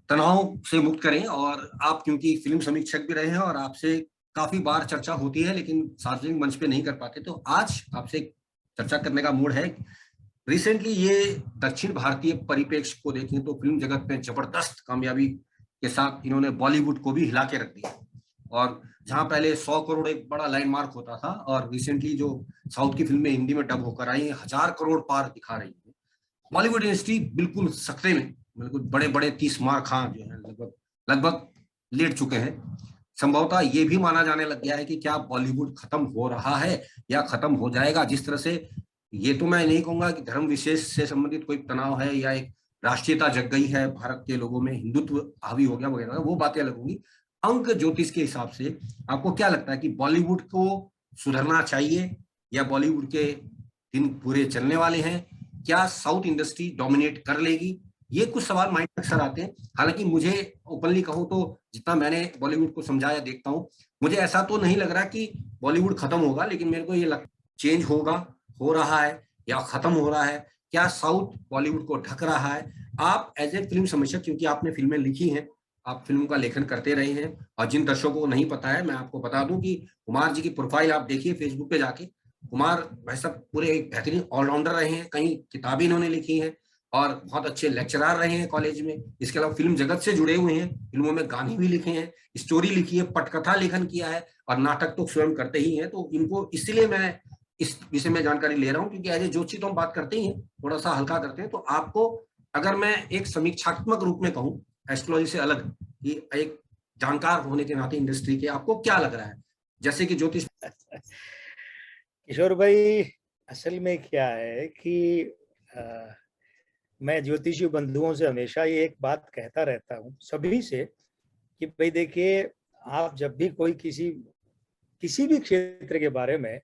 तनाव से मुक्त करें। और आप क्योंकि फिल्म समीक्षक भी रहे हैं और आपसे काफी बार चर्चा होती है लेकिन सार्वजनिक मंच पे नहीं कर पाते, तो आज आपसे चर्चा करने का मूड है। रिसेंटली ये दक्षिण भारतीय परिप्रेक्ष्य को देखें तो फिल्म जगत में जबरदस्त कामयाबी के साथ इन्होंने बॉलीवुड को भी हिला के रख दिया। और जहां पहले 100 करोड़ एक बड़ा लैंडमार्क होता था, और रिसेंटली जो साउथ की फिल्में हिंदी में डब होकर आई हैं 1000 करोड़ पार दिखा रही है। बॉलीवुड इंडस्ट्री बिल्कुल सकते में, बिल्कुल बड़े बड़े 30 मार खां जो है लगभग लगभग लेट चुके हैं। संभवतः ये भी माना जाने लग गया है कि क्या बॉलीवुड खत्म हो रहा है या खत्म हो जाएगा। जिस तरह से, ये तो मैं नहीं कहूंगा कि धर्म विशेष से संबंधित कोई तनाव है या एक राष्ट्रीयता जग गई है भारत के लोगों में, हिंदुत्व हावी हो गया वगैरह, वो बातें अलग होंगी। अंक ज्योतिष के हिसाब से आपको क्या लगता है कि बॉलीवुड को सुधरना चाहिए या बॉलीवुड के दिन पूरे चलने वाले हैं? क्या साउथ इंडस्ट्री डोमिनेट कर लेगी? ये कुछ सवाल माइंड में अक्सर आते हैं। हालांकि मुझे ओपनली कहूं तो जितना मैंने बॉलीवुड को समझाया देखता हूं, मुझे ऐसा तो नहीं लग रहा कि बॉलीवुड खत्म होगा, लेकिन मेरे को ये लग चेंज होगा, हो रहा है या खत्म हो रहा है। क्या साउथ बॉलीवुड को ढक रहा है? आप एज ए फिल्म समीक्षक, क्योंकि आपने फिल्में लिखी हैं, आप फिल्म का लेखन करते रहे हैं, और जिन दर्शकों को नहीं पता है मैं आपको बता दूं कि कुमार जी की प्रोफाइल आप देखिए फेसबुक पे जाके। कुमार भाई साहब पूरे एक बेहतरीन ऑलराउंडर रहे हैं, कई किताबें इन्होंने लिखी हैं और बहुत अच्छे लेक्चरर रहे हैं कॉलेज में। इसके अलावा फिल्म जगत से जुड़े हुए हैं, फिल्मों में गाने भी लिखे हैं, स्टोरी लिखी है, पटकथा लेखन किया है, और नाटक तो स्वयं करते ही हैं। तो इनको इसलिए मैं इस विषय में जानकारी ले रहा हूँ क्योंकि एज ए ज्योतिषी तो हम बात करते ही हैं, थोड़ा सा हल्का करते हैं। तो आपको अगर मैं एक समीक्षात्मक रूप में कहूँ एस्ट्रोलॉजी से अलग, कि एक जानकार होने के नाते इंडस्ट्री के, आपको क्या लग रहा है जैसे कि ज्योतिष? किशोर भाई, असल में क्या है कि मैं ज्योतिषी बंधुओं से हमेशा ये एक बात कहता रहता हूँ सभी से कि भाई देखिए, आप जब भी कोई किसी भी क्षेत्र के बारे में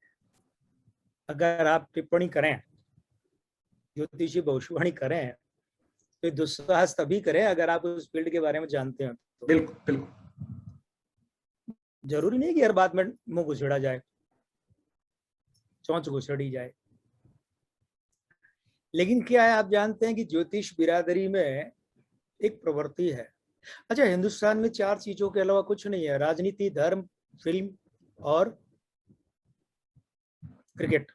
अगर आप टिप्पणी करें, ज्योतिषी भविष्यवाणी करें, तो दुस्साहस तभी करें अगर आप उस फील्ड के बारे में जानते हैं। तो बिल्कुल बिल्कुल, जरूरी नहीं कि हर बात में मुंह घुसेड़ा जाए, चोंच घुसेड़ी जाए। लेकिन क्या है, आप जानते हैं कि ज्योतिष बिरादरी में एक प्रवृत्ति है। अच्छा, हिंदुस्तान में 4 चीजों के अलावा कुछ नहीं है: राजनीति, धर्म, फिल्म और क्रिकेट।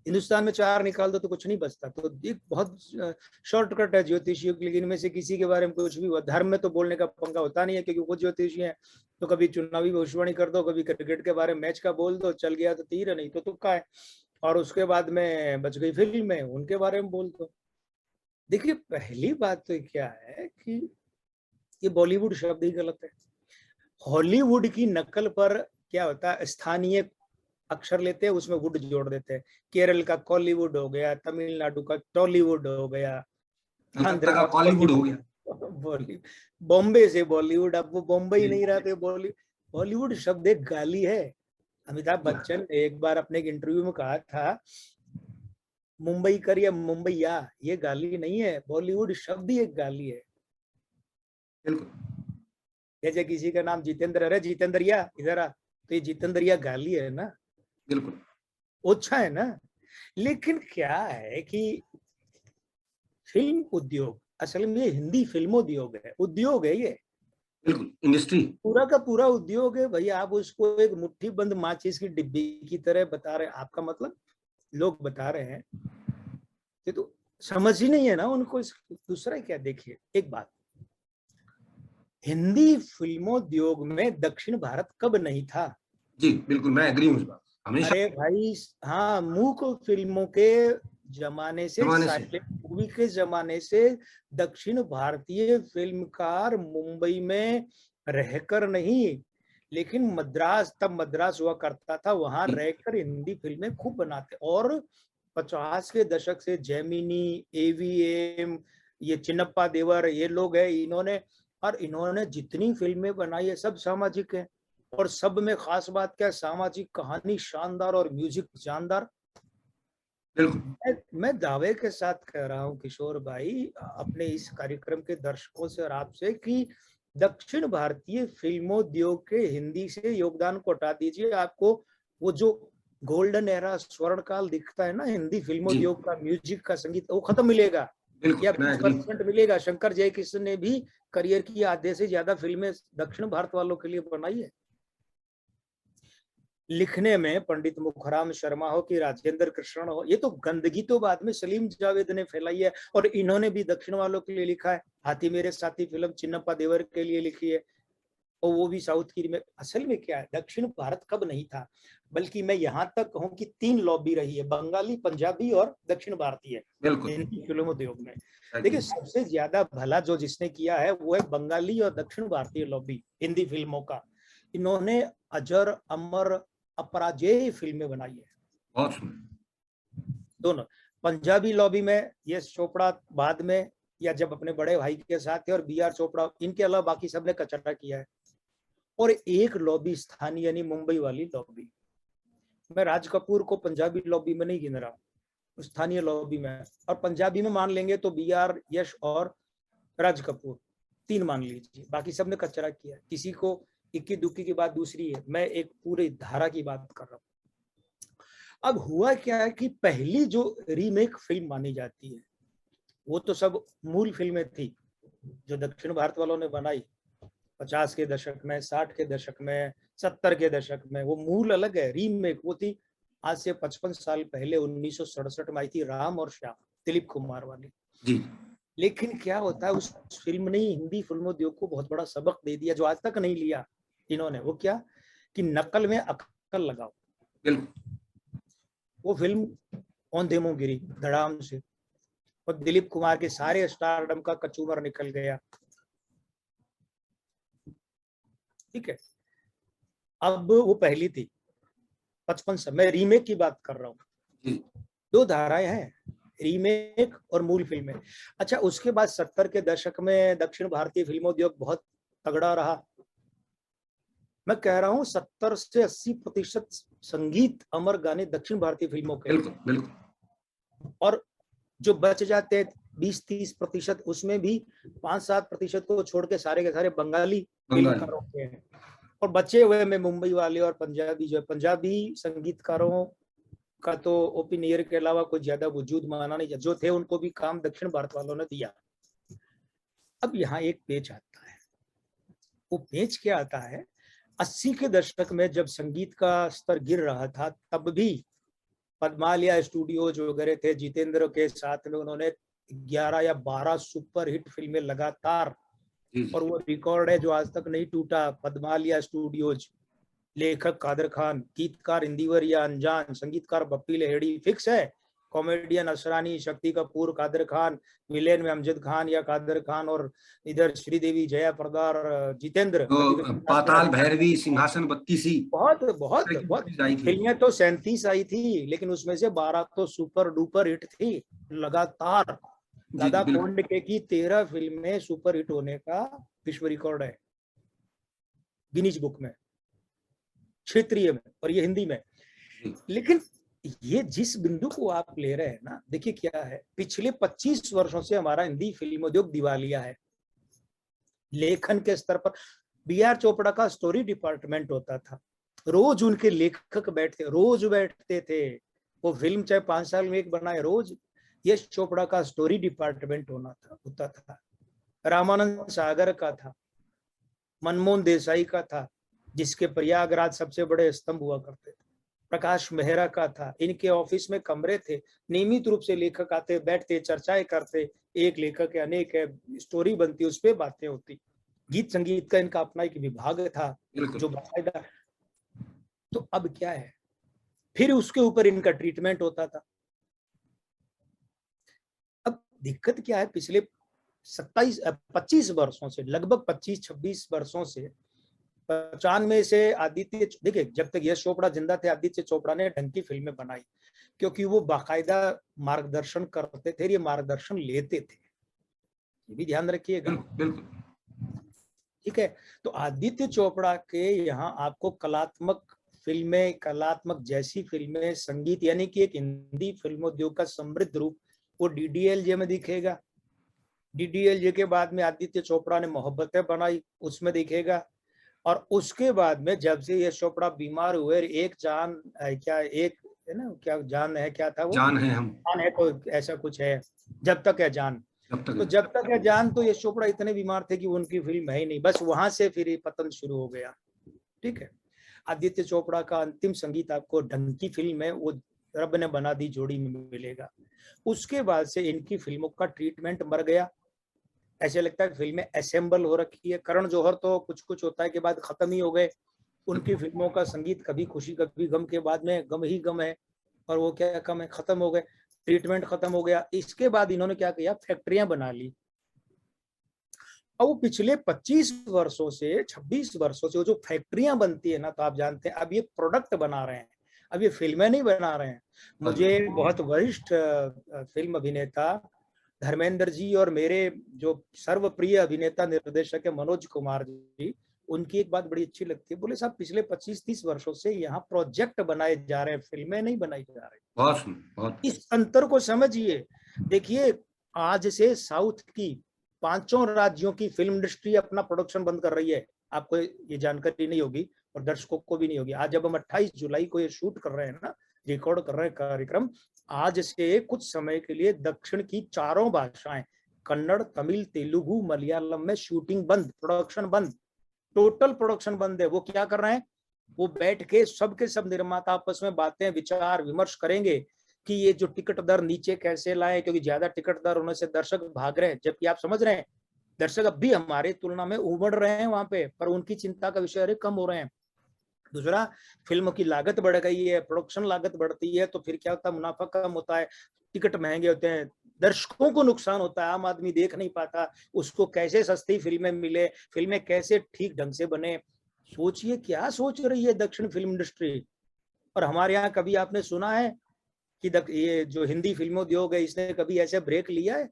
हिंदुस्तान में 4 निकाल दो तो कुछ नहीं बचता। तो एक बहुत शॉर्टकट है ज्योतिषियों की, लेकिन इनमें से किसी के बारे में कुछ भी, धर्म में तो बोलने का पंगा होता नहीं है क्योंकि वो ज्योतिषी हैं। तो कभी चुनावी भविष्यवाणी कर दो, कभी क्रिकेट के बारे में मैच का बोल दो, चल गया तो तीर, नहीं तो तुक्का है। और उसके बाद में बच गई फिल्म में, उनके बारे में बोल दो। देखिए, पहली बात तो क्या है कि ये बॉलीवुड शब्द ही गलत है। हॉलीवुड की नकल पर क्या होता है, स्थानीय अक्षर लेते हैं, उसमें वुड जोड़ देते हैं। केरल का कॉलीवुड हो गया, तमिलनाडु का टॉलीवुड हो गया, आंध्र कलकत्ता का का बॉलीवुड हो गया, बॉलीवुड, बॉम्बे से बॉलीवुड। अब वो बॉम्बे ही नहीं रहते बॉलीवुड शब्द एक गाली है। अमिताभ बच्चन ने एक बार अपने एक इंटरव्यू में कहा था, मुंबई कर या मुंबईया, ये गाली नहीं है, बॉलीवुड शब्द ही एक गाली है। बिल्कुल। जैसे किसी का नाम जितेंद्र, अरे जितेंद्रिया इधर आ, तो ये जितेंद्रिया गाली है ना, बिल्कुल ओछा है ना। लेकिन क्या है कि फिल्म उद्योग असल में हिंदी फिल्मोद्योग है, उद्योग है ये, बिल्कुल, इंडस्ट्री पूरा का पूरा उद्योग है भाई। आप उसको एक मुट्ठी बंद माचिस की डिब्बी की तरह बता रहे हैं, आपका मतलब लोग बता रहे हैं, ये तो समझ ही नहीं है ना उनको। दूसरा क्या, देखिए एक बात, हिंदी फिल्मोद्योग में दक्षिण भारत कब नहीं था? जी, बिल्कुल मैं एग्री हूँ इस बात हमेशा अरे भाई, हाँ, मूक फिल्मों के जमाने से, जमाने से। साइलेंट मूवी के जमाने से दक्षिण भारतीय फिल्मकार मुंबई में रहकर नहीं, लेकिन मद्रास, तब मद्रास हुआ करता था, वहां रहकर हिंदी फिल्में खूब बनाते। और 50 के दशक से जेमिनी, एवीएम, ये चिन्नप्पा देवर, ये लोग हैं, इन्होंने जितनी फिल्में बनाई है सब सामाजिक है। और सब में खास बात क्या, सामाजिक कहानी शानदार और म्यूजिक जानदार। मैं दावे के साथ कह रहा हूं किशोर भाई, अपने इस कार्यक्रम के दर्शकों से और आपसे, कि दक्षिण भारतीय फिल्मोद्योग के हिंदी से योगदान को हटा दीजिए, आपको वो जो गोल्डन एरा, स्वर्ण काल दिखता है ना हिंदी फिल्मोद्योग का, म्यूजिक का, संगीत, वो खत्म मिलेगा। बिल्कुल या मैं एग्री। 20% मिलेगा। शंकर जयकिशन ने भी करियर की आधे से ज्यादा फिल्में दक्षिण भारत वालों के लिए बनाई है। लिखने में पंडित मुखराम शर्मा हो कि राजेंद्र कृष्ण हो, ये तो गंदगी तो बाद में सलीम जावेद ने फैलाई है, और इन्होंने भी दक्षिण वालों के लिए लिखा है। हाथी मेरे साथी फिल्म चिन्नप्पा देवर के लिए लिखी है, और वो भी साउथ की में। असल में क्या है, दक्षिण भारत कब नहीं था, बल्कि मैं यहाँ तक कहूँ कि 3 लॉबी रही है, बंगाली, पंजाबी और दक्षिण भारतीय बिल्कुल हिंदी फिल्म उद्योग में। देखिए, एग्री। सबसे ज्यादा भला जो जिसने किया है वो है बंगाली और दक्षिण भारतीय लॉबी हिंदी फिल्मों का। इन्होंने अजर अमर अपराजेय फिल्में बनाई है, बहुत सुंदर। दोनों। पंजाबी लॉबी में यश चोपड़ा बाद में, या जब अपने बड़े भाई के साथ थे, और बी आर चोपड़ा, इनके अलावा बाकी सबने कचरा किया है। और एक लॉबी स्थानीय, यानी मुंबई वाली लॉबी। मैं राज कपूर को पंजाबी लॉबी में नहीं गिन रहा हूँ, स्थानीय लॉबी में। और पंजाबी में मान लेंगे तो बी आर, यश और राज कपूर, 3 मान लीजिए, बाकी सबने कचरा किया। किसी को इक्की दुक्की की बात दूसरी है, मैं एक पूरी धारा की बात कर रहा हूँ। अब हुआ क्या है कि पहली जो रीमेक फिल्म मानी जाती है, वो तो सब मूल फिल्में थी जो दक्षिण भारत वालों ने बनाई 50 के दशक में, 60 के दशक में, 70 के दशक में। वो मूल अलग है, रीमेक वो थी आज से 55 साल पहले 1967 में आई थी, राम और श्याम, दिलीप कुमार वाली। जी लेकिन क्या होता है, उस फिल्म ने हिंदी फिल्मोद्योग को बहुत बड़ा सबक दे दिया जो आज तक नहीं लिया इन्होंने। वो क्या, कि नकल में अक्ल लगाओ। बिल्कुल। वो फिल्म औंधे मुंह गिरी धड़ाम से, और दिलीप कुमार के सारे स्टारडम का कचूमर निकल गया। ठीक है, अब वो पहली थी 55 से, मैं रीमेक की बात कर रहा हूँ। जी 2 धाराएं हैं, रीमेक और मूल फिल्में। अच्छा, उसके बाद 70 के दशक में दक्षिण भारतीय फिल्मोद्योग बहुत तगड़ा रहा। मैं कह रहा हूँ 70 से 80% संगीत अमर गाने दक्षिण भारतीय फिल्मों के। बिल्कुल बिल्कुल। और जो बच जाते 20-30%, उसमें भी 5-7% को छोड़ के सारे के सारे बंगाली फिल्मकारों के हैं। और बचे हुए में मुंबई वाले और पंजाबी, जो पंजाबी संगीतकारों का तो ओपी नैयर के अलावा कोई ज्यादा वजूद माना नहीं, जो थे उनको भी काम दक्षिण भारत वालों ने दिया। अब यहाँ एक पेच आता है, वो पेच क्या आता है, 80 के दशक में जब संगीत का स्तर गिर रहा था, तब भी पद्मालिया स्टूडियो जो वगैरह थे, जितेंद्र के साथ में उन्होंने 11 या 12 सुपर हिट फिल्में लगातार, और वो रिकॉर्ड है जो आज तक नहीं टूटा। पद्मालिया स्टूडियोज, लेखक कादर खान, गीतकार इंदिवर या अनजान, संगीतकार बप्पी लहेड़ी, फिक्स है। कॉमेडियन असरानी, शक्ति कपूर, कादर खान, विलेन में अमजद खान या कादर खान, और इधर श्रीदेवी, जया प्रदा, जितेंद्र। तो पाताल भैरवी, सिंहासन 32 बहुत बहुत बहुत आई थी। फिल्में तो 37 आई थी, लेकिन उसमें से 12 तो सुपर डुपर हिट थी लगातार। जी दादा बिल्कुल। कोंडके की 13 फिल्में सुपर हिट होने का विश्व रिकॉर्ड है गिनीज बुक में, क्षेत्रीय में, और ये हिंदी में। लेकिन ये जिस बिंदु को आप ले रहे हैं ना, देखिए क्या है, पिछले 25 वर्षों से हमारा हिंदी फिल्म उद्योग दिवालिया है। लेखन के स्तर पर बी आर चोपड़ा का स्टोरी डिपार्टमेंट होता था, रोज उनके लेखक रोज बैठते थे। वो फिल्म चाहे 5 साल में एक बनाए, रोज यश चोपड़ा का स्टोरी डिपार्टमेंट होता था। रामानंद सागर का था, मनमोहन देसाई का था, जिसके प्रयागराज सबसे बड़े स्तंभ हुआ करते थे। प्रकाश मेहरा का था, इनके ऑफिस में कमरे थे, नियमित रूप से लेखक आते, बैठते, चर्चाएं करते, एक लेखक है, अनेक है, स्टोरी बनती, उस पर बातें होती। गीत संगीत का इनका अपना एक विभाग था जो बाकायदा। तो अब क्या है, फिर उसके ऊपर इनका ट्रीटमेंट होता था। अब दिक्कत क्या है, पिछले 25 वर्षों से, लगभग 25-26 वर्षों से, 95 से आदित्य, देखिए जब तक यश चोपड़ा जिंदा थे, आदित्य चोपड़ा ने ढंग की फिल्में बनाई, क्योंकि वो बाकायदा मार्गदर्शन करते थे, ये मार्गदर्शन लेते थे, ये भी ध्यान रखिएगा। बिल्कुल। ठीक है, तो आदित्य चोपड़ा के यहाँ आपको कलात्मक फिल्में, कलात्मक जैसी फिल्में, संगीत, यानी कि एक हिंदी फिल्मोद्योग का समृद्ध रूप, वो डीडीएलजे में दिखेगा। डीडीएलजे के बाद में आदित्य चोपड़ा ने मोहब्बतें बनाई, उसमें दिखेगा। और उसके बाद में जब से यश चोपड़ा बीमार हुए, एक है ना, क्या जान है, क्या था वो, जान है हम, जान है तो ऐसा कुछ है, जब तक है जान। जब तक तो है। जब तक है जान तो यश चोपड़ा इतने बीमार थे कि उनकी फिल्म है ही नहीं, बस वहां से फिर ये पतन शुरू हो गया। ठीक है, आदित्य चोपड़ा का अंतिम संगीत आपको ढंग की फिल्म है वो रब ने बना दी जोड़ी में मिलेगा। उसके बाद से इनकी फिल्मों का ट्रीटमेंट मर गया, ऐसे लगता है फिल्में असेंबल हो रखी है। करण जौहर तो कुछ कुछ होता है के बाद खत्म ही हो गए, उनकी फिल्मों का संगीत कभी खुशी कभी गम के बाद में गम ही गम है, और वो क्या कम है, खत्म हो गए, ट्रीटमेंट खत्म हो गया। इसके बाद इन्होंने क्या किया, फैक्ट्रियां बना ली। अब वो पिछले 25 वर्षों से 26 वर्षों से वो जो फैक्ट्रियां बनती है ना, तो आप जानते हैं अब ये प्रोडक्ट बना रहे हैं, अब ये फिल्में नहीं बना रहे हैं। मुझे बहुत वरिष्ठ फिल्म अभिनेता धर्मेंद्र जी और मेरे जो सर्वप्रिय अभिनेता निर्देशक है मनोज कुमार जी, उनकी एक बात बड़ी अच्छी लगती है, बोले साहब पिछले 25-30 वर्षों से यहाँ प्रोजेक्ट बनाए जा रहे हैं, फिल्में नहीं बनाई जा रही। बहुत बहुत। इस अंतर को समझिए। देखिए, आज से साउथ की 5 राज्यों की फिल्म इंडस्ट्री अपना प्रोडक्शन बंद कर रही है, आपको ये जानकारी नहीं होगी और दर्शकों को भी नहीं होगी। आज जब हम 28 जुलाई को ये शूट कर रहे हैं ना, रिकॉर्ड कर रहे हैं कार्यक्रम, आज से कुछ समय के लिए दक्षिण की 4 भाषाएं, कन्नड़, तमिल, तेलुगु, मलयालम में शूटिंग बंद, प्रोडक्शन बंद, टोटल प्रोडक्शन बंद है। वो क्या कर रहे हैं, वो बैठ के सबके सब निर्माता आपस में बातें विचार विमर्श करेंगे कि ये जो टिकट दर नीचे कैसे लाए, क्योंकि ज्यादा टिकट दर होने से दर्शक भाग रहे हैं, जबकि आप समझ रहे हैं दर्शक अब भी हमारे तुलना में उमड़ रहे हैं वहां पे, पर उनकी चिंता का विषय अरे कम हो रहे हैं। दूसरा, फिल्म की लागत बढ़ गई है, प्रोडक्शन लागत बढ़ती है, तो फिर क्या होता है, मुनाफा कम होता है, टिकट महंगे होते हैं, दर्शकों को नुकसान होता है, आम आदमी देख नहीं पाता, उसको कैसे सस्ती फिल्में मिले, फिल्में कैसे ठीक ढंग से बने। सोचिए क्या सोच रही है दक्षिण फिल्म इंडस्ट्री। और हमारे यहाँ कभी आपने सुना है कि ये जो हिंदी फिल्म उद्योग है इसने कभी ऐसे ब्रेक लिया है?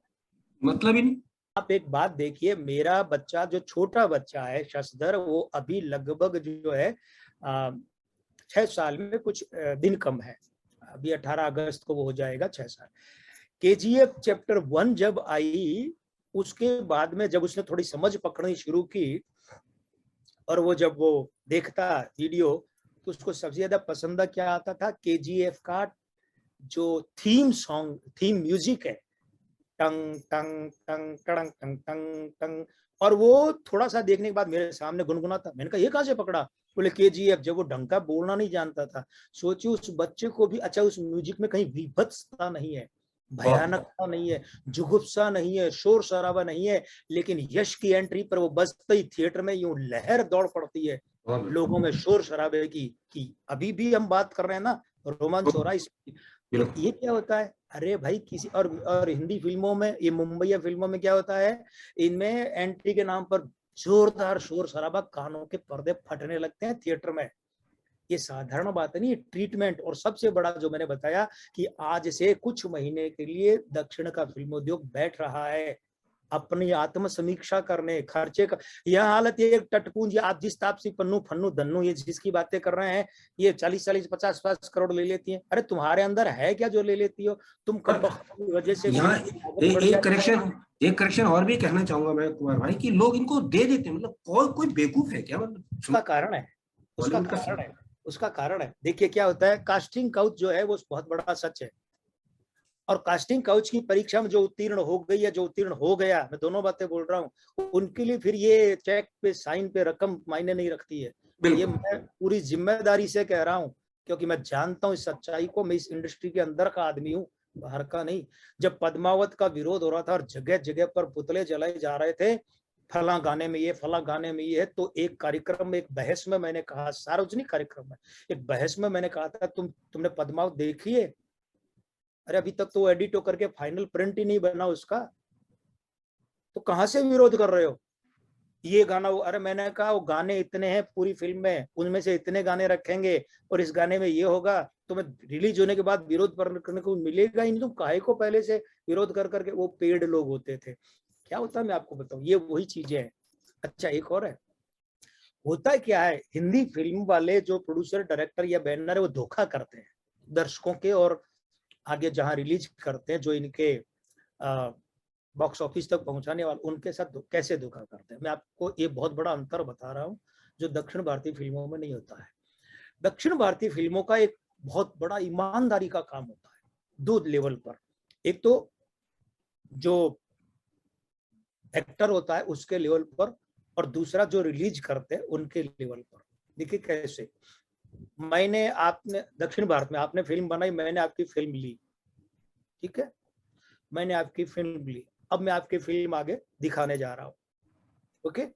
मतलब ही नहीं। आप एक बात देखिए, मेरा बच्चा जो छोटा बच्चा है शशधर, वो अभी लगभग जो है 6 साल में कुछ दिन कम है, अभी 18 अगस्त को वो हो जाएगा 6 साल। KGF चैप्टर 1 जब आई, उसके बाद में जब उसने थोड़ी समझ पकड़नी शुरू की और वो जब वो देखता वीडियो, तो उसको सबसे ज्यादा पसंद क्या आता था, KGF का जो थीम सॉन्ग, थीम म्यूजिक है, टंग टंग टंग टंग टंग टंग टंग, और वो थोड़ा सा देखने के बाद मेरे सामने गुनगुनाता। मैंने कहा ये कहाँ से पकड़ा? बोले KGF। जब वो ढंग का बोलना नहीं जानता था, सोचिए उस बच्चे को भी, अच्छा उस म्यूजिक में कहीं विभत्सता नहीं है, भयानकता नहीं है, जुगुप्सा नहीं है, शोर शराबा नहीं है, लेकिन यश की एंट्री पर वो बजते ही थिएटर में यूं लहर दौड़ पड़ती है लोगों में शोर शराबे की अभी भी हम बात कर रहे हैं ना, रोमांच हो रहा है। तो ये क्या होता है, अरे भाई किसी और हिंदी फिल्मों में, ये मुंबई फिल्मों में क्या होता है, इनमें एंट्री के नाम पर जोरदार शोर शराबा, कानों के पर्दे फटने लगते हैं थिएटर में। ये साधारण बात नहीं, ट्रीटमेंट। और सबसे बड़ा जो मैंने बताया कि आज से कुछ महीने के लिए दक्षिण का फिल्मोद्योग बैठ रहा है अपनी आत्म समीक्षा करने, खर्चे का। यह हालत, ये टटपूंजी, आप जिस तापसी पन्नू फन्नू धन्नू ये जिसकी बातें कर रहे हैं, ये 40-40 50-50 करोड़ ले लेती हैं। अरे तुम्हारे अंदर है क्या जो ले लेती हो? तुम कब की वजह से यहाँ एक करेक्शन और भी कहना चाहूंगा मैं कुमार भाई, कि लोग इनको दे देते हैं, मतलब कोई बेवकूफ है क्या? मतलब उसका कारण है, उसका कारण है। देखिए क्या होता है, कास्टिंग काउच जो है वो बहुत बड़ा सच है, और कास्टिंग काउच की परीक्षा में जो उत्तीर्ण हो गई है, जो उत्तीर्ण हो गया, मैं दोनों बातें बोल रहा हूँ, उनके लिए फिर ये चेक पे साइन पे रकम मायने नहीं रखती है। ये मैं पूरी जिम्मेदारी से कह रहा हूँ, क्योंकि मैं जानता हूँ इस सच्चाई को, मैं इस इंडस्ट्री के अंदर का आदमी हूँ, बाहर का नहीं। जब पद्मावत का विरोध हो रहा था और जगह जगह पर पुतले जलाए जा रहे थे, फला गाने में ये, फला गाने में ये, तो एक कार्यक्रम में, एक बहस में मैंने कहा, सार्वजनिक कार्यक्रम में एक बहस में मैंने कहा था, तुमने पद्मावत देखी है? अरे अभी तक तो एडिट होकर के फाइनल प्रिंट ही नहीं बना उसका, तो कहां से विरोध कर रहे हो? ये गाना वो, अरे मैंने कहा वो गाने इतने हैं पूरी फिल्म में, उनमें से इतने गाने रखेंगे और इस गाने में ये होगा, तो मैं रिलीज होने के बाद विरोध करने को मिलेगा ही नहीं, तुम काहे को पहले से विरोध कर करके? वो पेड लोग होते थे। क्या होता है मैं आपको बताऊं, ये वही चीजें हैं। अच्छा एक और है, होता क्या है, हिंदी फिल्म वाले जो प्रोड्यूसर डायरेक्टर या बैनर है, वो धोखा करते हैं दर्शकों के, और आगे जहां रिलीज करते हैं, जो इनके बॉक्स ऑफिस तक पहुंचाने वाले, उनके साथ कैसे धोखा करते हैं। मैं आपको ये बहुत बड़ा अंतर बता रहा हूं जो दक्षिण भारतीय फिल्मों में नहीं होता है। दक्षिण भारतीय फिल्मों का एक बहुत बड़ा ईमानदारी का काम होता है 2 लेवल पर। एक तो जो एक्टर होता है उसके लेवल पर, और दूसरा जो रिलीज करते हैं उनके लेवल पर। देखिए कैसे, मैंने आपने दक्षिण भारत में आपने फिल्म बनाई, मैंने आपकी फिल्म ली, ठीक है, मैंने आपकी फिल्म ली, अब मैं आपकी फिल्म आगे दिखाने जा रहा हूं, ओके।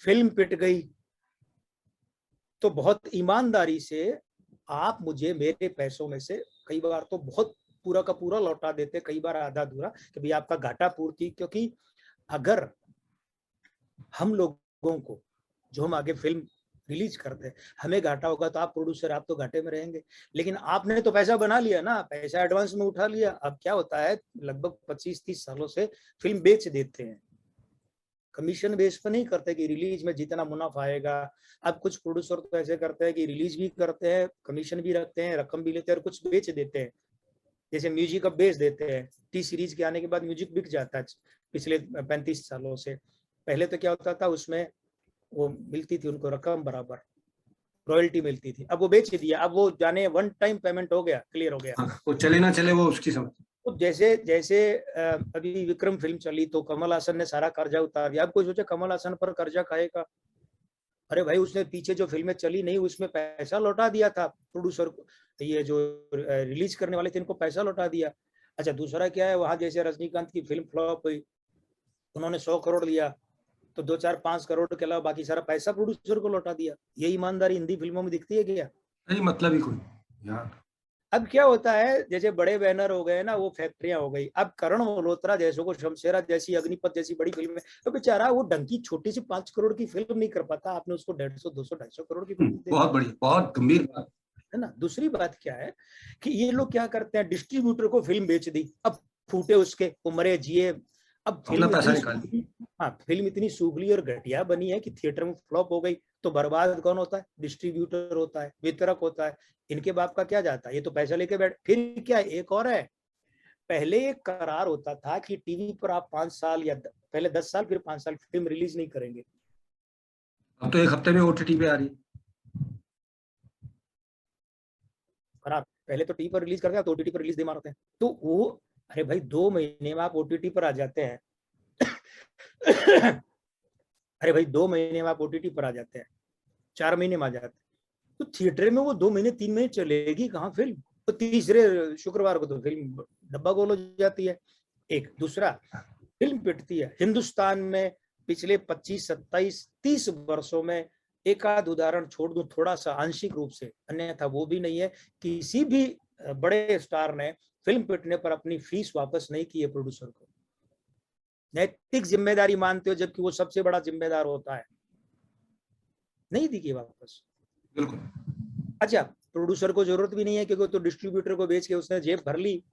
फिल्म पिट गई तो बहुत ईमानदारी से आप मुझे मेरे पैसों में से कई बार तो बहुत पूरा का पूरा लौटा देते, कई बार आधा अधूरा, कि भाई आपका घाटा पूर्ति। क्योंकि अगर हम लोगों को, जो हम आगे फिल्म रिलीज करते हैं, हमें घाटा होगा तो आप प्रोड्यूसर, आप तो घाटे में रहेंगे। लेकिन आपने तो पैसा बना लिया ना, पैसा एडवांस में उठा लिया। अब क्या होता है, लगभग 25-30 सालों से फिल्म बेच देते हैं, कमीशन बेस पर नहीं करते कि रिलीज में जितना मुनाफा आएगा। अब कुछ प्रोड्यूसर तो ऐसे करते हैं कि रिलीज भी करते हैं, कमीशन भी रखते हैं, रकम भी लेते हैं और कुछ बेच देते हैं। जैसे म्यूजिक अब बेच देते हैं, टी सीरीज के आने के बाद म्यूजिक बिक जाता है पिछले 35 सालों से। पहले तो क्या होता था, उसमें वो मिलती थी उनको रकम बराबर, रॉयल्टी मिलती थी। अब वो बेच दिया, अब वो जाने वन टाइम पेमेंट हो गया, क्लियर हो गया। हाँ, वो चले ना चले वो उसकी समझ। तो जैसे जैसे अभी विक्रम फिल्म चली तो कमल हासन ने सारा कर्जा उतार दिया। अब कोई सोचे कमल हासन पर कर्जा खाएगा, अरे भाई उसने पीछे जो फिल्में चली नहीं उसमें पैसा लौटा दिया था प्रोड्यूसर को, ये जो रिलीज करने वाले थे इनको पैसा लौटा दिया। अच्छा, दूसरा क्या है, वहां जैसे रजनीकांत की फिल्म फ्लॉप हुई, उन्होंने 100 करोड़ लिया, तो 2-4-5 करोड़ के अलावा बाकी सारा पैसा प्रोड्यूसर को लौटा दिया। ये ईमानदारी हिंदी फिल्मों में दिखती है क्या? नहीं, मतलब ही कोई यार। अब क्या होता है, जैसे बड़े बैनर हो गए ना, वो फैक्ट्रियां हो गई। अब करण मल्होत्रा जैसों को, शमशेरा जैसी, अग्निपथ जैसी बड़ी फिल्म, तो बेचारा वो डंकी छोटी सी 5 करोड़ की फिल्म नहीं कर पाता, आपने उसको 150, 200, 250 करोड़ की फिल्म दे बहुत बढ़िया, बहुत गंभीर बात है ना। दूसरी बात क्या है कि ये लोग क्या करते हैं, डिस्ट्रीब्यूटर को फिल्म बेच दी, अब फूटे उसके उमरे जिए। अब अपना फिल्म पैसा इतनी निकाल। हाँ, फिल्म इतनी सूखली और घटिया बनी है कि थिएटर में फ्लॉप हो गई, तो बर्बाद कौन होता है? डिस्ट्रीब्यूटर होता है, वितरक होता है। इनके बाप का क्या जाता है, ये तो पैसा लेके बैठ। फिर क्या एक और है, पहले एक करार होता था कि टीवी पर आप 5 साल या पहले 10 साल फिर 5 साल फिल्म रिलीज नहीं करेंगे। अब तो एक हफ्ते में ओटीटी पे आ रही है। करार पहले तो टीवी पर रिलीज करते हैं, तो ओटीटी पर रिलीज दे मारते हैं। तो वो, अरे भाई 2 महीने में आप ओटीटी पर आ जाते हैं। अरे भाई 2 महीने में आप ओटीटी पर आ जाते हैं, 4 महीने में आ जाते हैं, तो थिएटर में वो 2 महीने 3 महीने चलेगी कहाँ फिल्म? तो तीसरे शुक्रवार को तो फिल्म डब्बा गोल हो जाती है। एक दूसरा, फिल्म पिटती है हिंदुस्तान में पिछले 25, 27, 30 वर्षों में। एक आध उदाहरण छोड़ दूं थोड़ा सा आंशिक रूप से, अन्यथा वो भी नहीं है, किसी भी बड़े स्टार ने फिल्म पिटने पर अपनी फीस वापस नहीं की है प्रोड्यूसर को। नैतिक जिम्मेदारी मानते हो, जबकि वो सबसे बड़ा जिम्मेदार होता है, नहीं दी वापस। बिल्कुल। अच्छा, प्रोड्यूसर को जरूरत भी नहीं है क्योंकि तो डिस्ट्रीब्यूटर को बेच के उसने जेब भर ली।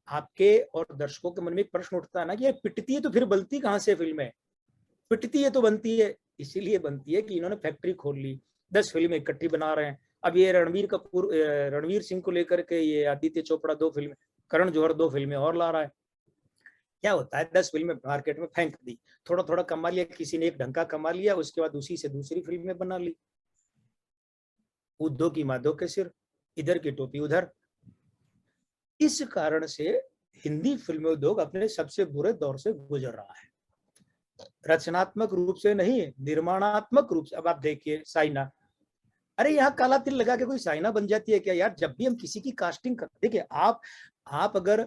आपके और दर्शकों के मन में एक प्रश्न उठता है ना कि ये पिटती है तो फिर बनती कहां से फिल्में? पिटती है तो बनती है, इसीलिए बनती है कि इन्होंने फैक्ट्री खोल ली, 10 फिल्में इकट्ठी बना रहे हैं। अब ये रणवीर सिंह को लेकर के ये आदित्य चोपड़ा 2 फिल्में, करण जौहर 2 फिल्में और ला रहा है। क्या होता है, 10 फिल्में मार्केट में फेंक दी, थोड़ा थोड़ा कमा लिया, किसी ने एक ढंग का कमा लिया, उसके बाद उसी से दूसरी फिल्में बना ली। उद्धव की माधव के सिर, इधर की टोपी उधर। इस कारण से हिंदी फिल्म उद्योग अपने सबसे बुरे दौर से गुजर रहा है, रचनात्मक रूप से नहीं, निर्माणात्मक रूप से। अब आप देखिए साइना, अरे यहाँ काला तिल लगा के कोई साइना बन जाती है क्या यार? जब भी हम किसी की कास्टिंग करते, देखिए आप अगर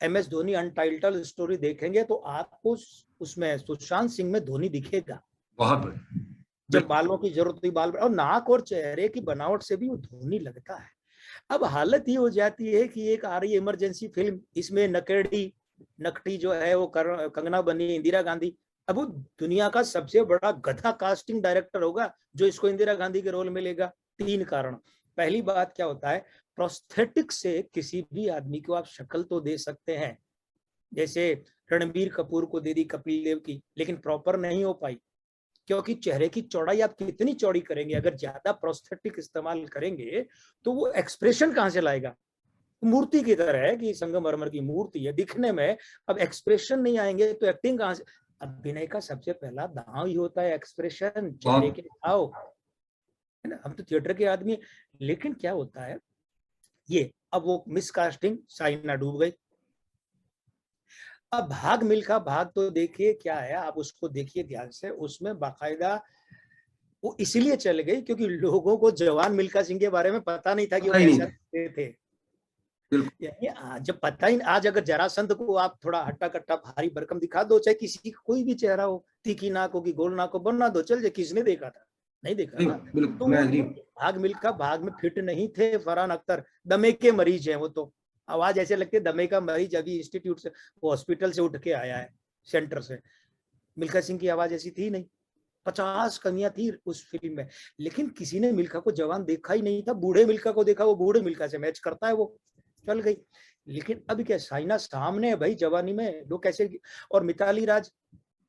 MS धोनी अनटाइटल स्टोरी देखेंगे तो आपको उसमें सुशांत सिंह में धोनी दिखेगा। बहुत बढ़िया। जब बालों की जरूरत हुई, बाल और नाक और चेहरे की बनावट से भी वो धोनी लगता है। अब हालत ये हो जाती है कि एक आ रही है इमरजेंसी फिल्म, इसमें नकटी जो है वो कंगना बनी इंदिरा गांधी। अब वो दुनिया का सबसे बड़ा गधा कास्टिंग डायरेक्टर होगा जो इसको इंदिरा गांधी के रोल में लेगा। 3 कारण। पहली बात क्या होता है, प्रोस्थेटिक से किसी भी आदमी को आप शक्ल तो दे सकते हैं, जैसे रणबीर कपूर को दे दी कपिल देव की, लेकिन प्रॉपर नहीं हो पाई, क्योंकि चेहरे की चौड़ाई आप कितनी चौड़ी करेंगे, अगर ज्यादा प्रोस्थेटिक इस्तेमाल करेंगे तो वो एक्सप्रेशन कहां से लाएगा? मूर्ति की तरह है कि संगमरमर की मूर्ति है दिखने में, अब एक्सप्रेशन नहीं आएंगे तो एक्टिंग कहां से? अभिनय का सबसे पहला दांव ही होता है एक्सप्रेशन, चेहरे के भाव, है ना, हम तो थिएटर के आदमी हैं। लेकिन क्या होता है ये, अब वो मिसकास्टिंग, साइना डूब गई। अब भाग मिल्खा भाग तो देखिए क्या है, आप उसको देखिए ध्यान से, उसमें बाकायदा वो इसलिए चल गई क्योंकि लोगों को जवान मिल्खा सिंह के बारे में पता नहीं था कि वो पता ही नहीं कैसा था। थे। बिल्कुल। यानी जब पता ही, आज अगर जरासंध को आप थोड़ा हट्टा कट्टा भारी भरकम दिखा दो, चाहे किसी का कोई भी चेहरा हो, तीखी नाक हो कि गोल नाक हो, बना दो, चल जाए, किसने देखा था? नहीं देखा नहीं, ना। तो बिल्कुल मैं वो एग्री। भाग मिल्खा भाग में फिट नहीं थे फरहान अख्तर, दमे के मरीज हैं वो तो। आवाज ऐसे लगती है दमे का मरीज अभी इंस्टीट्यूट से, हॉस्पिटल से उठ के आया है, सेंटर से। मिल्खा सिंह की आवाज ऐसी थी नहीं। 50 कमियां थी उस फिल्म में, लेकिन किसी ने मिल्खा को जवान देखा ही नहीं था। बूढ़े मिल्खा को देखा, वो बूढ़े मिल्खा से मैच करता है, वो चल गई। लेकिन अब क्या, साइना सामने है भाई जवानी में, लोग कैसे। और मिताली राज,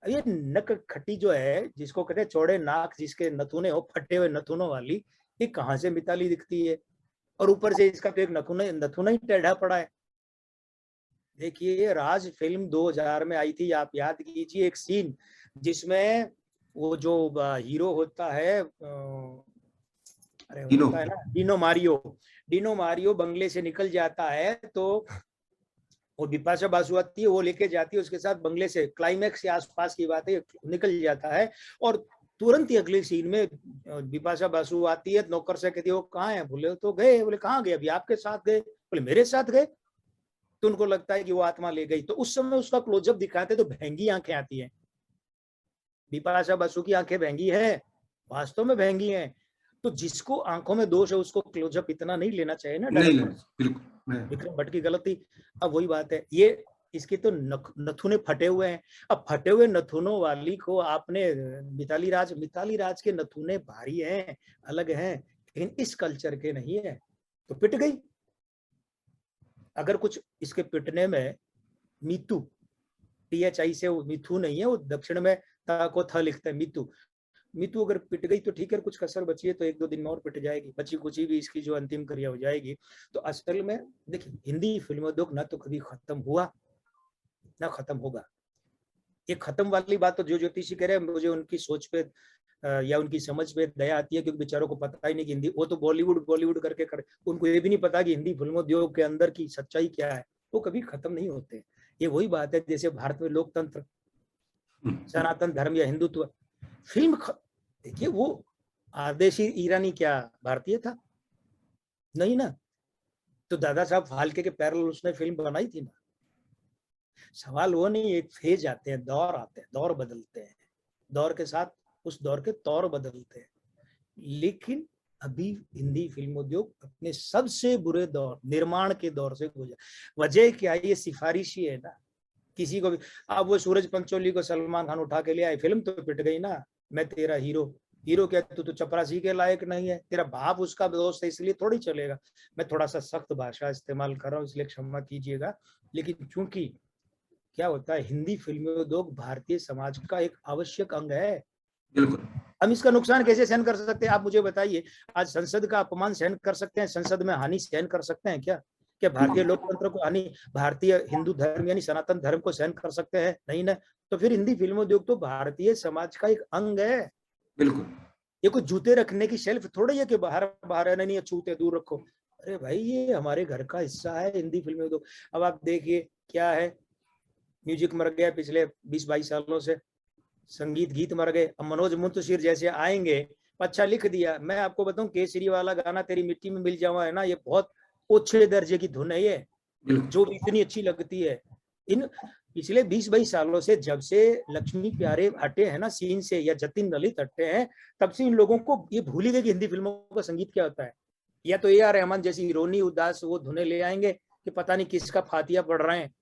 ये नक खट्टी जो है, जिसको कहते हैं चौड़े नाक, जिसके नथुने हो फटे हुए नथुनों वाली, ये कहाँ से मिताली दिखती है? और ऊपर से इसका तो एक नथुना नथुना ही टेढ़ा पड़ा है। देखिए राज फिल्म 2000 में आई थी, आप याद कीजिए एक सीन जिसमें वो जो हीरो होता है, अरे तीनों। होता है ना डिनो मारियो, डिनो मारियो बंगले से निकल जाता है, तो वो बिपाशा बासु आती है, वो लेके जाती है उसके साथ बंगले से, क्लाइमैक्स के आसपास की बात है, निकल जाता है। और तुरंत ही अगले सीन में बिपाशा बासु आती है, नौकर से कहती है वो कहाँ है? बोले तो गए। बोले कहाँ गए? अभी आपके साथ गए। बोले मेरे साथ गए? तो उनको लगता है कि वो आत्मा ले गई। तो उस समय उसका क्लोजअप दिखाते तो भैंगी आंखें आती हैं। बिपाशा बसु की आंखें भैंगी है, वास्तव में भैंगी हैं। तो जिसको आंखों में दोष है उसको क्लोजअप इतना नहीं लेना चाहिए ना नहीं डायरेक्टर। लेना, बिल्कुल विक्रम भट्ट की गलती। अब वही बात है, ये इसके तो नथुने फटे हुए हैं। अब फटे हुए नथुनों वाली को आपने, मिताली राज के नथुने भारी हैं, अलग हैं, लेकिन इस कल्चर के नहीं है, तो पिट गई। अगर कुछ इसके पिटने में, मीतू, THI से वो मिथु नहीं है, वो दक्षिण में ता को थ लिखते हैं, मितु। मितु अगर पिट गई तो ठीक है, कुछ कसर बची है तो 1-2 दिन में और पिट जाएगी, बची कुची भी इसकी जो अंतिम क्रिया हो जाएगी। तो असल में देखिए, हिंदी फिल्मोद्योग ना तो कभी खत्म हुआ ना खत्म होगा। ये खत्म वाली बात तो जो ज्योतिषी कह रहे हैं, मुझे उनकी सोच पे या उनकी समझ पे दया आती है, क्योंकि बेचारों को पता ही नहीं कि हिंदी, वो तो बॉलीवुड बॉलीवुड करके करे, उनको ये भी नहीं पता कि हिंदी फिल्मोद्योग के अंदर की सच्चाई क्या है। वो कभी खत्म नहीं होते। ये वही बात है जैसे भारत में लोकतंत्र, सनातन धर्म या हिंदुत्व, फिल्म देखिए, वो आदेशी ईरानी क्या भारतीय था? नहीं ना। तो दादा साहब फाल्के के पैरेलल उसने फिल्म बनाई थी ना। सवाल वो नहीं, एक फेज आते हैं, दौर आते हैं, दौर बदलते हैं, दौर के साथ उस दौर के तौर बदलते हैं। लेकिन अभी हिंदी फिल्म उद्योग अपने सबसे बुरे दौर, निर्माण के दौर से गुजर। वजह क्या है? ये सिफारिशी है ना, किसी को भी। अब वो सूरज पंचोली को सलमान खान उठा के ले आए, फिल्म तो पिट गई ना। मैं तेरा हीरो, हीरो क्या, तू तो चपरासी के लायक नहीं है, तेरा बाप उसका दोस्त है, इसलिए थोड़ी चलेगा। मैं थोड़ा सा सख्त भाषा इस्तेमाल कर रहा हूँ, इसलिए क्षमा कीजिएगा। लेकिन चूंकि क्या होता है, हिंदी फिल्म उद्योग भारतीय समाज का एक आवश्यक अंग है। बिल्कुल। हम इसका नुकसान कैसे सहन कर सकते हैं, आप मुझे बताइए। आज संसद का अपमान सहन कर सकते हैं, संसद में हानि सहन कर सकते हैं क्या? क्या भारतीय बिल्कुल। लोकतंत्र को हानि, भारतीय हिंदू धर्म यानी सनातन धर्म को सहन कर सकते हैं? नहीं ना। तो फिर हिंदी फिल्मोद्योग तो भारतीय समाज का एक अंग है। बिल्कुल। ये कोई जूते रखने की शेल्फ थोड़ी है कि बाहर बाहर है, नहीं छूते दूर रखो। अरे भाई, ये हमारे घर का हिस्सा है हिंदी फिल्में उद्योग। अब आप देखिए क्या है, म्यूजिक मर गया पिछले 20-22 सालों से, संगीत गीत मर गए। अब मनोज मुंतशिर जैसे आएंगे, अच्छा लिख दिया। मैं आपको बताऊं, केसरी वाला गाना तेरी मिट्टी में मिल जावा है ना, ये बहुत ओछे दर्जे की धुन है ये, जो इतनी अच्छी लगती है। इन पिछले 20-22 सालों से, जब से लक्ष्मी प्यारे हटे हैं ना सीन से, या जतिन ललित हटे हैं, तब से इन लोगों को ये भूल ही गए कि हिंदी फिल्मों का संगीत क्या होता है। या तो AR रहमान जैसी रोनी उदास वो धुने ले आएंगे कि पता नहीं किसका फातिया पढ़ रहे हैं,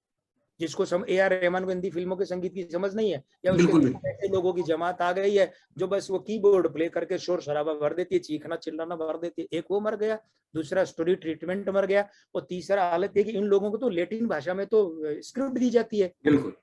जिसको AR रहमान को हिंदी फिल्मों के संगीत की समझ नहीं है। या उसके बिल्कुल। पीछे ऐसे लोगों की जमात आ गई है जो बस वो कीबोर्ड प्ले करके शोर शराबा भर देती है, चीखना चिल्लाना भर देती है। एक वो मर गया, दूसरा स्टोरी ट्रीटमेंट मर गया, और तीसरा हालत है कि इन लोगों को तो लैटिन भाषा में तो स्क्रिप्ट दी जाती है, बिल्कुल।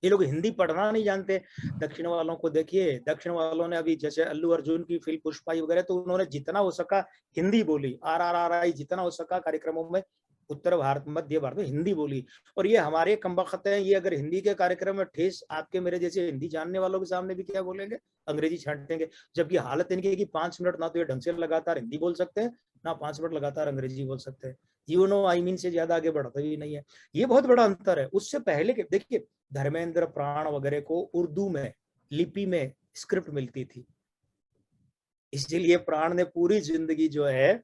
ये लोग हिंदी पढ़ना नहीं जानते। दक्षिण वालों को देखिए, दक्षिण वालों ने अभी जैसे अल्लू अर्जुन की फिल्म पुष्पा वगैरह, तो उन्होंने जितना हो सका हिंदी बोली, RRRI जितना हो सका कार्यक्रमों में उत्तर भारत, मध्य भारत में हिंदी बोली। और ये हमारे कमबख्त हैं, ये अगर हिंदी के कार्यक्रम में ठेस आपके मेरे जैसे हिंदी जानने वालों के सामने भी क्या बोलेंगे, अंग्रेजी छांटेंगे। जबकि हालत इनकी है कि 5 मिनट ना तो ये ढंग से लगातार हिंदी बोल सकते हैं, ना 5 मिनट लगातार अंग्रेजी बोल सकते हैं। यू नो आई मीन से ज्यादा आगे बढ़ते भी नहीं है। ये बहुत बड़ा अंतर है। उससे पहले के देखिए, धर्मेंद्र, प्राण वगैरह को उर्दू में लिपि में स्क्रिप्ट मिलती थी, इसीलिए प्राण ने पूरी जिंदगी जो है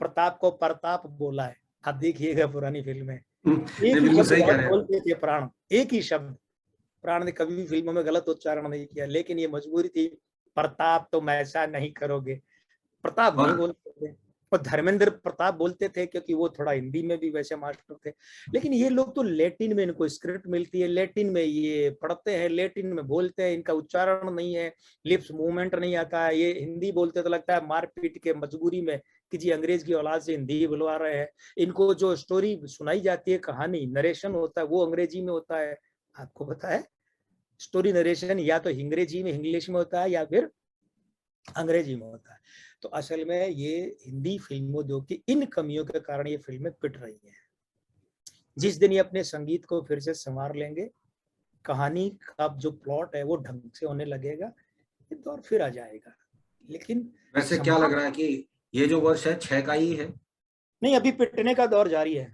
प्रताप को प्रताप बोला है। आप देखिएगा पुरानी फिल्म में एक ही बिल्कुल शब्द सही कह बहुत रहे हैं। बोलते थे प्राण, एक ही शब्द। प्राण ने कभी भी फिल्मों में गलत उच्चारण नहीं किया, लेकिन ये मजबूरी थी, प्रताप तुम ऐसा नहीं करोगे, प्रताप नहीं और बोलते थे। और धर्मेंद्र प्रताप बोलते थे क्योंकि वो थोड़ा हिंदी में भी वैसे मास्टर थे। लेकिन ये लोग तो लैटिन में, इनको स्क्रिप्ट मिलती है लैटिन में, ये पढ़ते हैं लैटिन में, बोलते हैं, इनका उच्चारण नहीं है, लिप्स मूवमेंट नहीं आता है। ये हिंदी बोलते तो लगता है मारपीट के मजबूरी में कि जी अंग्रेज की औलाद से हिंदी बुलवा रहे हैं। इनको जो स्टोरी सुनाई जाती है, कहानी नरेशन होता है, वो अंग्रेजी में होता है। आपको पता है, स्टोरी नरेशन या तो अंग्रेजी में, इंग्लिश में होता है, या फिर अंग्रेजी में होता है। तो असल में ये हिंदी फिल्मोद्योग की इन कमियों के कारण ये फिल्में पिट रही हैं। जिस दिन ये अपने संगीत को फिर से संवार लेंगे, कहानी का जो प्लॉट है वो ढंग से होने लगेगा, ये दौर फिर आ जाएगा। लेकिन वैसे क्या लग समाज रहा है कि ये जो वर्ष है 6 का ही है? नहीं, अभी पिटने का दौर जारी है।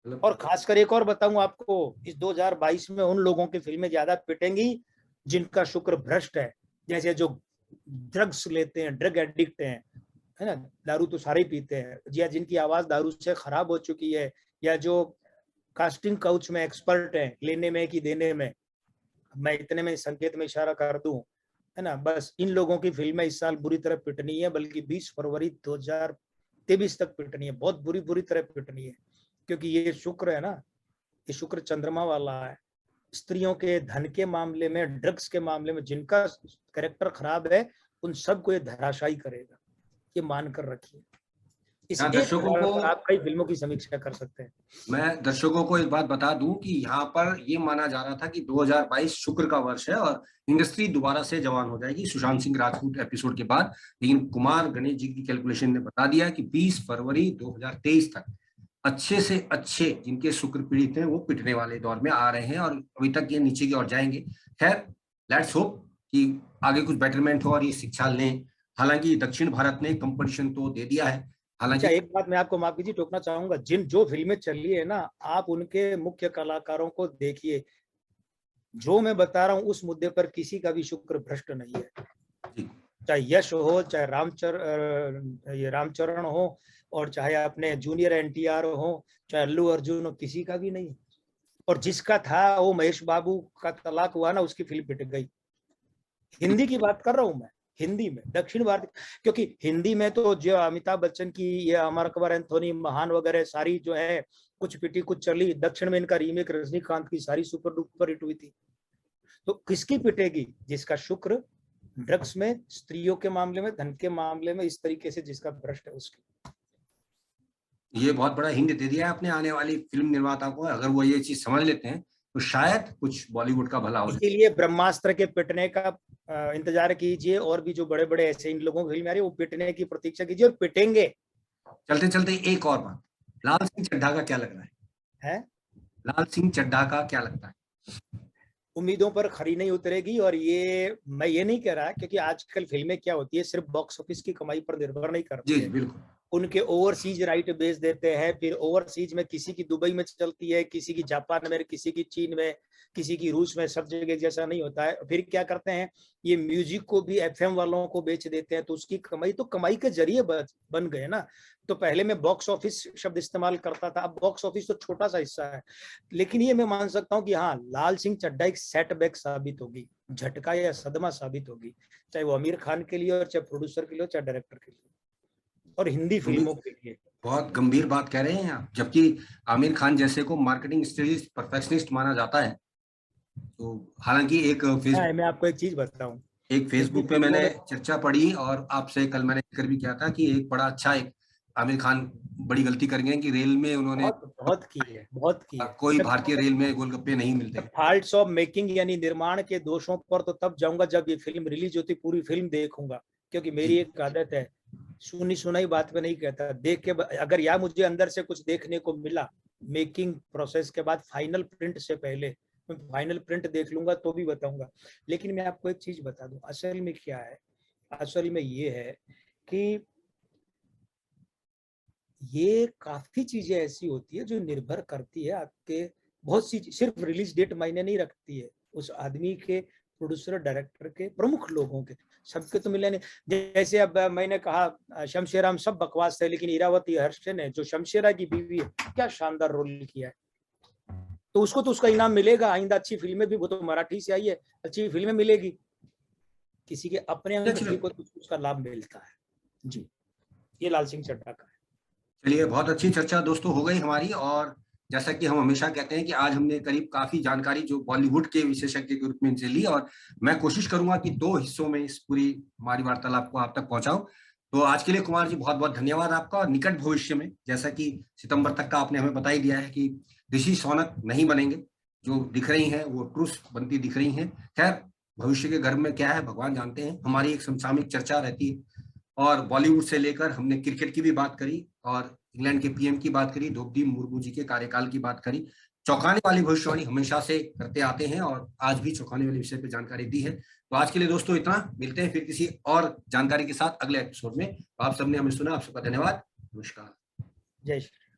मतलब और खासकर एक और बताऊं आपको, इस 2022 में उन लोगों की फिल्में ज्यादा पिटेंगी जिनका शुक्र भ्रष्ट है। जैसे जो ड्रग्स लेते हैं, ड्रग एडिक्ट हैं, है ना, दारू तो सारे पीते हैं, या जिनकी आवाज दारू से खराब हो चुकी है, या जो कास्टिंग काउच में एक्सपर्ट हैं, लेने में कि देने में। मैं इतने में संकेत में इशारा कर दूं, है ना, बस इन लोगों की फिल्में इस साल बुरी तरह पिटनी है, बल्कि 20 फरवरी 2023 तक पिटनी है, बहुत बुरी बुरी तरह पिटनी है। क्योंकि ये शुक्र है ना, ये शुक्र चंद्रमा वाला है। स्त्रियों के धन के मामले में, ड्रग्स के मामले में जिनका कैरेक्टर खराब है, उन सबको ये धराशायी करेगा, ये मानकर रखिए। इस यहाँ एक दर्शकों उदाहरण को पर आप कई फिल्मों की समीक्षा कर सकते हैं। मैं दर्शकों को एक बात बता दूं कि यहाँ पर ये माना जा रहा था कि 2022 शुक्र का वर्ष है और इंडस्ट्री दोबारा से जवान हो जाएगी सुशांत सिंह राजपूत एपिसोड के बाद। लेकिन कुमार गणेश जी की कैलकुलेशन ने बता दिया कि 20 फरवरी 2023 तक अच्छे से अच्छे जिनके शुक्र पीड़ित हैं वो पिटने वाले दौर में आ रहे हैं और अभी तक ये नीचे की ओर जाएंगे। खैर, लेट्स होप कि आगे कुछ बेटरमेंट हो और ये शिक्षा लें। हालांकि दक्षिण भारत ने कंपटीशन तो दे दिया है। अच्छा, हालांकि एक बात मैं आपको माफ कीजिए, टोकना चाहूंगा, जिन जो फिल्में चली है ना, आप उनके मुख्य कलाकारों को देखिए, जो मैं बता रहा हूँ उस मुद्दे पर किसी का भी शुक्र भ्रष्ट नहीं है। चाहे यश हो, चाहे ये रामचरण हो, और चाहे अपने जूनियर एनटीआर हो, चाहे अल्लू अर्जुन हो, किसी का भी नहीं। और जिसका था वो महेश बाबू का तलाक हुआ ना, उसकी फिल्म पिट गई। हिंदी की बात कर रहा हूं मैं, हिंदी में दक्षिण भारत। क्योंकि हिंदी में तो जो अमिताभ बच्चन की, ये अमर अकबर एंथोनी महान वगैरह सारी जो है, कुछ पिटी कुछ चली। दक्षिण में इनका रीमेक रजनीकांत की सारी सुपर डुपर हिट हुई थी। तो किसकी पिटेगी? जिसका शुक्र ड्रग्स में, स्त्रियों के मामले में, धन के मामले में इस तरीके से जिसका भ्रष्ट है, उसकी। ये बहुत बड़ा हिंट दे दिया है आपने आने वाली फिल्म निर्माता को। अगर वो ये चीज समझ लेते हैं तो शायद कुछ बॉलीवुड का भला हो जाए। इसीलिए ब्रह्मास्त्र के पिटने का इंतजार कीजिए, और भी जो बड़े बड़े ऐसे इन लोगों की फिल्म आ रही है वो पिटने की प्रतीक्षा कीजिए, और पिटेंगे। चलते चलते एक और बात, लाल सिंह चड्ढा का क्या लग रहा है लाल सिंह चड्ढा का क्या लगता है? उम्मीदों पर खरी नहीं उतरेगी। और ये मैं ये नहीं कह रहा, क्योंकि आजकल फिल्में क्या होती है, सिर्फ बॉक्स ऑफिस की कमाई पर निर्भर नहीं जी करती जी है। बिल्कुल। उनके ओवरसीज राइट बेच देते हैं, फिर ओवरसीज में किसी की दुबई में चलती है, किसी की जापान में, किसी की चीन में, किसी की रूस में, सब जगह जैसा नहीं होता है। फिर क्या करते हैं, ये म्यूजिक को भी एफएम वालों को बेच देते हैं, तो उसकी कमाई तो कमाई के जरिए बन गए ना। तो पहले मैं बॉक्स ऑफिस शब्द इस्तेमाल करता था, अब बॉक्स ऑफिस तो छोटा सा हिस्सा है। लेकिन ये मैं मान सकता हूँ कि हाँ, लाल सिंह चड्ढा एक सेटबैक साबित होगी, झटका या सदमा साबित होगी, चाहे वो आमिर खान के लिए, और चाहे प्रोड्यूसर के लिए, चाहे डायरेक्टर के लिए, और हिंदी फिल्मों के लिए। बहुत गंभीर बात कह रहे हैं आप, जबकि आमिर खान जैसे को मार्केटिंग स्ट्रेटेजिस्ट परफेक्शनिस्ट माना जाता है। तो हालांकि मैं आपको एक चीज बताऊं, एक हिंदी फेसबुक पे फिल्मों मैंने में चर्चा पढ़ी और आपसे कल मैंने जिक्र भी किया था कि एक बड़ा अच्छा एक आमिर खान बड़ी गलती कर गए कि रेल में उन्होंने बहुत बहुत की है, बहुत की है। कोई भारतीय रेल में गोलगप्पे नहीं मिलते। फॉल्ट्स ऑफ मेकिंग यानी निर्माण के दोषों पर तो तब जाऊंगा जब ये फिल्म रिलीज होती, पूरी फिल्म देखूंगा। क्योंकि मेरी जी एक आदत है, सुनी सुनाई बात पे नहीं कहता, देख के अगर या मुझे अंदर से कुछ देखने को मिला मेकिंग प्रोसेस के बाद फाइनल प्रिंट से पहले, मैं फाइनल प्रिंट देख लूंगा तो भी बताऊंगा। लेकिन मैं आपको एक चीज बता दूं, असल में क्या है, असल में ये है कि ये काफी चीजें ऐसी होती है जो निर्भर करती है आपके, बहुत सी, सिर्फ रिलीज डेट मायने नहीं रखती है, उस आदमी के, प्रोड्यूसर डायरेक्टर के, प्रमुख लोगों के, सबके तो मिले नहीं। जैसे अब मैंने कहा शमशेराम सब बकवास है, लेकिन इरावती हर्षन ने जो शमशेरा की बीवी है क्या शानदार रोल किया है, तो उसको तो उसका इनाम मिलेगा। आइंदा अच्छी फिल्में भी, वो तो मराठी से आई है, अच्छी फिल्में मिलेगी। किसी के अपने अंगूठे को तो उसका लाभ मिलता है। जी, ये लाल सिंह चड्ढा का है। चलिए, बहुत अच्छी चर्चा दोस्तों हो गई हमारी। और जैसा कि हम हमेशा कहते हैं कि आज हमने करीब काफी जानकारी जो बॉलीवुड के विशेषज्ञ के रूप में इनसे ली, और मैं कोशिश करूंगा कि 2 हिस्सों में इस पूरी हमारी वार्तालाप को आप तक पहुंचाऊं। तो आज के लिए कुमार जी बहुत बहुत धन्यवाद आपका। और निकट भविष्य में, जैसा कि सितंबर तक का आपने हमें बता ही दिया है कि ऋषि शौनक नहीं बनेंगे, जो दिख रही हैं वो ट्रूस बनती दिख रही हैं। खैर, भविष्य के गर्भ में क्या है भगवान जानते हैं। हमारी एक समसामयिक चर्चा रहती है, और बॉलीवुड से लेकर हमने क्रिकेट की भी बात करी, और इंग्लैंड के पीएम की बात करी, द्रौपदी मुर्मू जी के कार्यकाल की बात करी। चौंकाने वाली भविष्यवाणी हमेशा से करते आते हैं, और आज भी चौंकाने वाले विषय पे जानकारी दी है। तो आज के लिए दोस्तों इतना, मिलते हैं फिर किसी और जानकारी के साथ अगले एपिसोड में। तो आप सबने हमें सुना, आप सबका धन्यवाद। नमस्कार। जय श्री